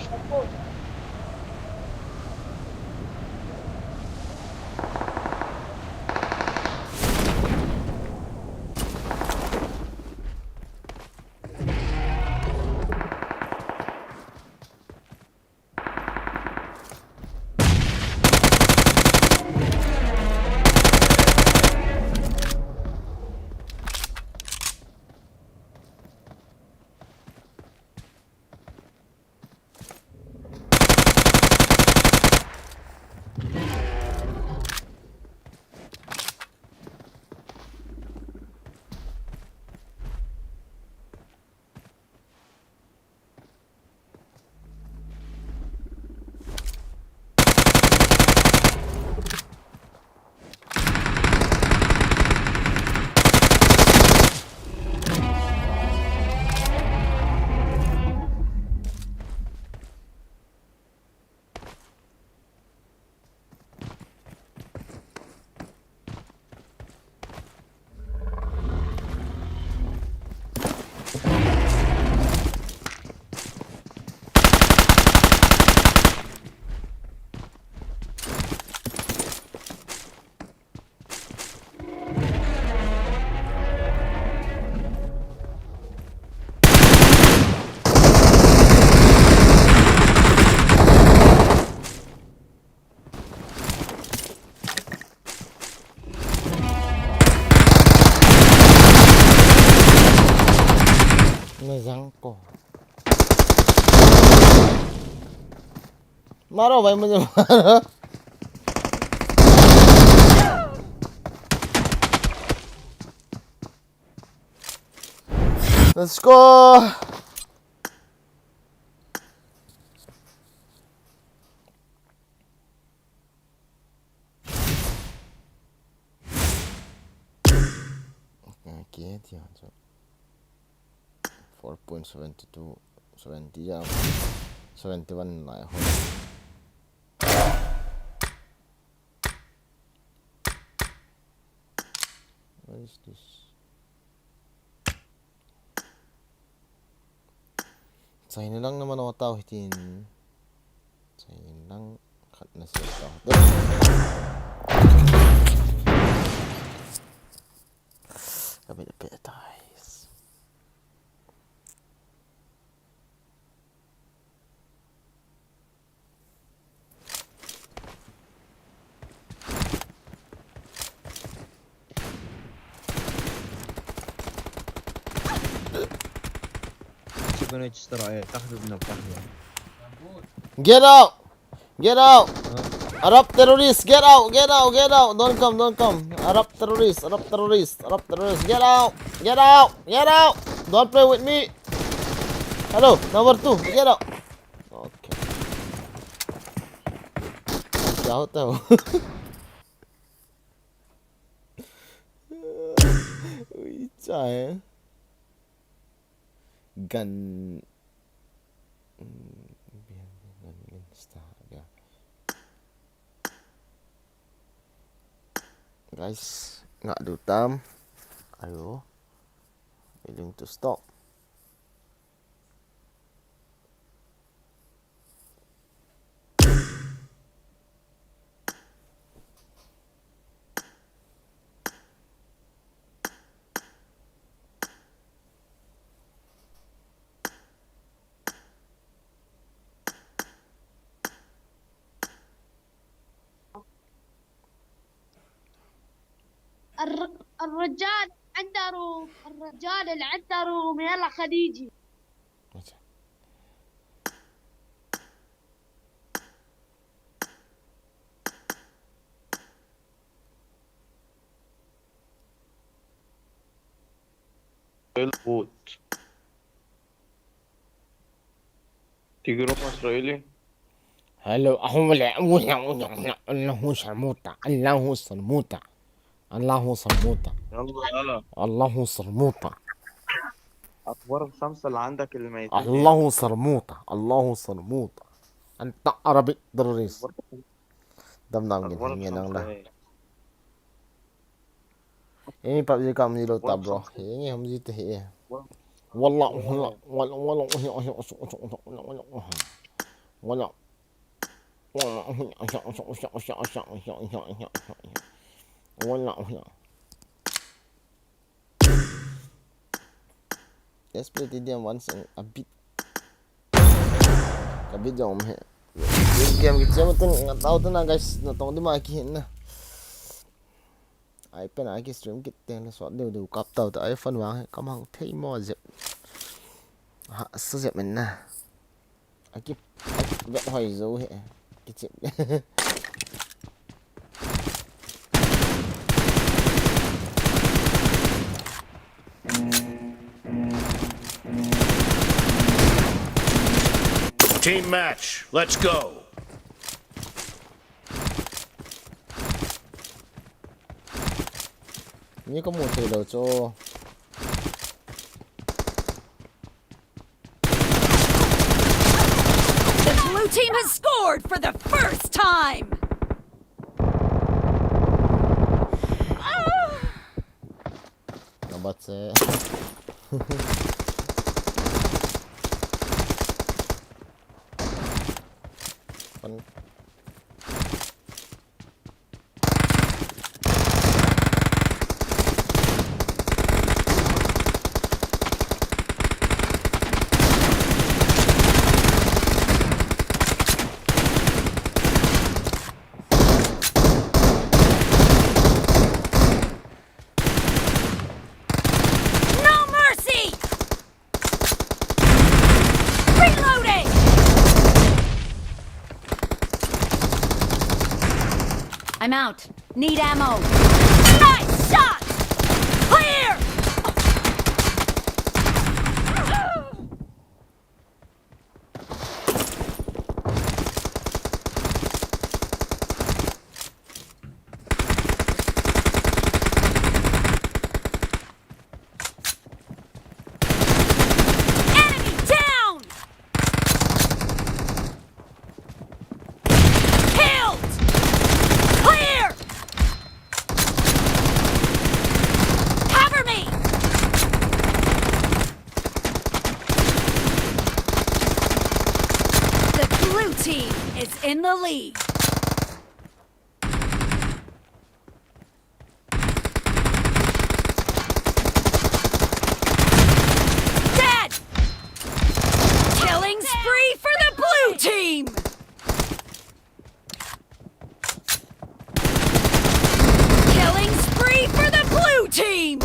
जंग को मारो भाई मुझे मारो Let's go okay dia 4.72 70 ya 71 lại hồi what is this Chạy na lang naman ako tao hitin. Chạy lang cut na siya tao. Kapit na pita guys. Get out! Get out! Arab terrorists, get out! Get out! Get out! Don't come! Don't come! Arab terrorists! Arab terrorists! Arab terrorists! Get out! Get out! Get out! Don't play with me! Hello, number 2, get out! Okay. क्या होता है वो? क्या है? Gun guys, nggak dutam. Ayo, willing to stop. الرجال عنده روم، الرجال اللي عنده روم، يلا خديجي. البوت تيجي روح اسرائيلي هلو الله صرموطة الله صرموطة الله صرموطة يلا يلا الله صرموطة اخبار الخمسه اللي عندك الميتين الله صرموطة الله صرموطة أنت عربي terrorist Đâm đồng nhìn hình như năng đây Ini Pubg kami lo tab bro Ini không gì thế Wallah wallah wallah wallah wallah wallah Let's play TDM once and a bit jom he game kecil betul nggak tahu tuh nah guys nonton di makin nah iPad lagi stream kita là soạn đều cặp tàu từ iPhone vào có mang thấy mò dẹp sử dụng mình nè cái vẹn hoài dấu hệ cái chuyện Team match, let's go. Như có một từ đầu cho The blue team has scored for the first time. Lambat saya. I'm out. Need ammo. Nice shot! Clear! Enemy down! Killed! Clear! Cover me! The blue team is in the lead. Dead! Killing spree for the blue team! Killing spree for the blue team!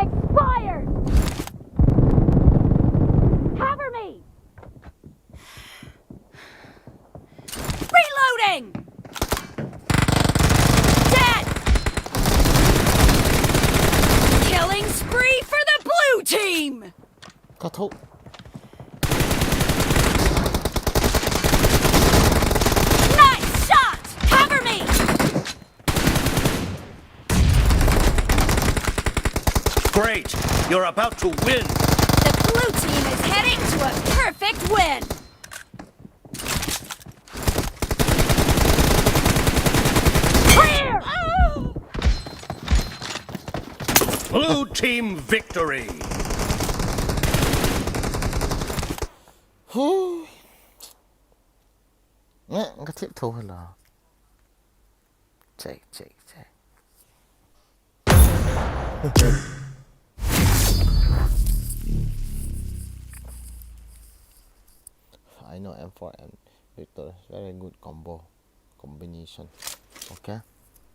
Expired! Cover me! Reloading! Dead! Killing spree for the blue team! กระทุก Nice shot! Cover me! Great! You're about to win! The blue team is heading to a perfect win! Clear! Blue team victory! ฮู้เนี่ยกระทิบถูกเหรอเจ๊เจ๊เจ๊ I know M4 and Victor very good combination. Okay,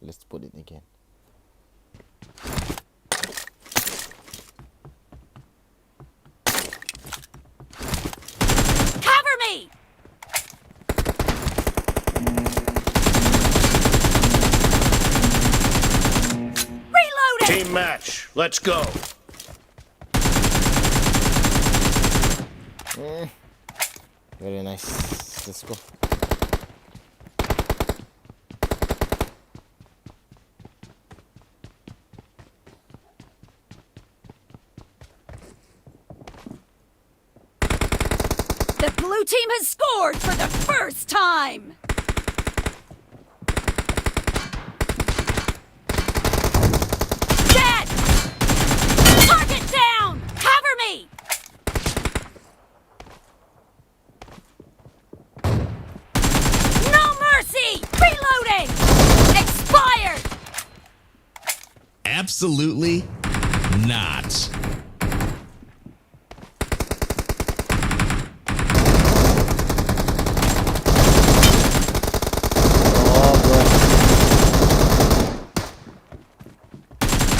let's put it again. Cover me! Reloading! Team match, let's go! Very nice. Let's go. The blue team has scored for the first time! Dead! Target down! Cover me! No mercy! Reloading! Expired! Absolutely not.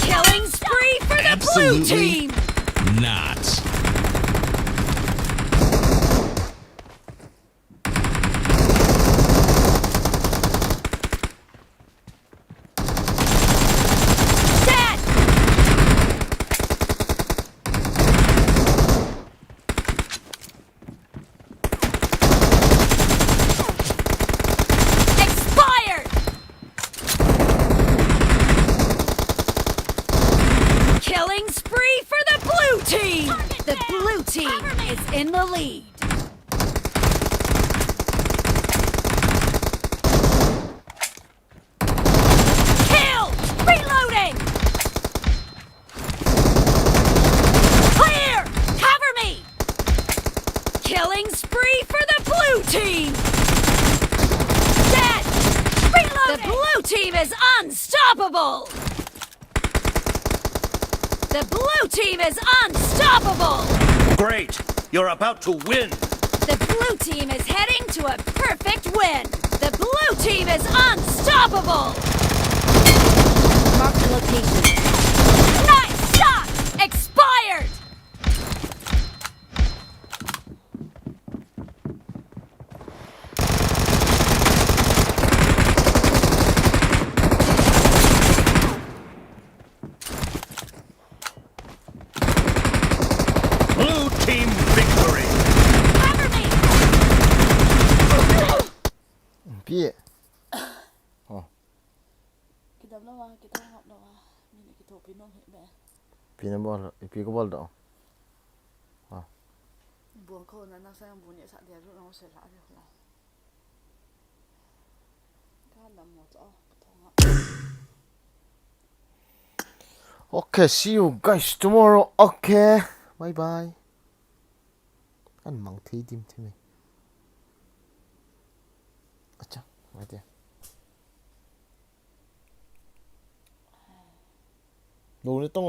Killing spree for the blue Absolutely team! not. Dead! Expired! Killing spree for the blue team! The blue team is in the lead. Kill! Reloading! Clear! Cover me! Killing spree for the blue team! Dead! Reloading! The blue team is unstoppable! The blue team is unstoppable! Great! You're about to win! The blue team is heading to a perfect win! The blue team is unstoppable! Mark the location. Nice shot! Expired! Edam Nah kita ngọc Nah mình cái thổ pin nông hệ mẹ Pinaball, pickleball đó. buồn khôn là nó sang buồn nhẹ sạn đèn rồi nó sẽ lại được là cái nằm một chỗ Okay, see you guys tomorrow. Okay, bye bye. Anh mong thấy dim thế này. Acha, right there. Đồ này to.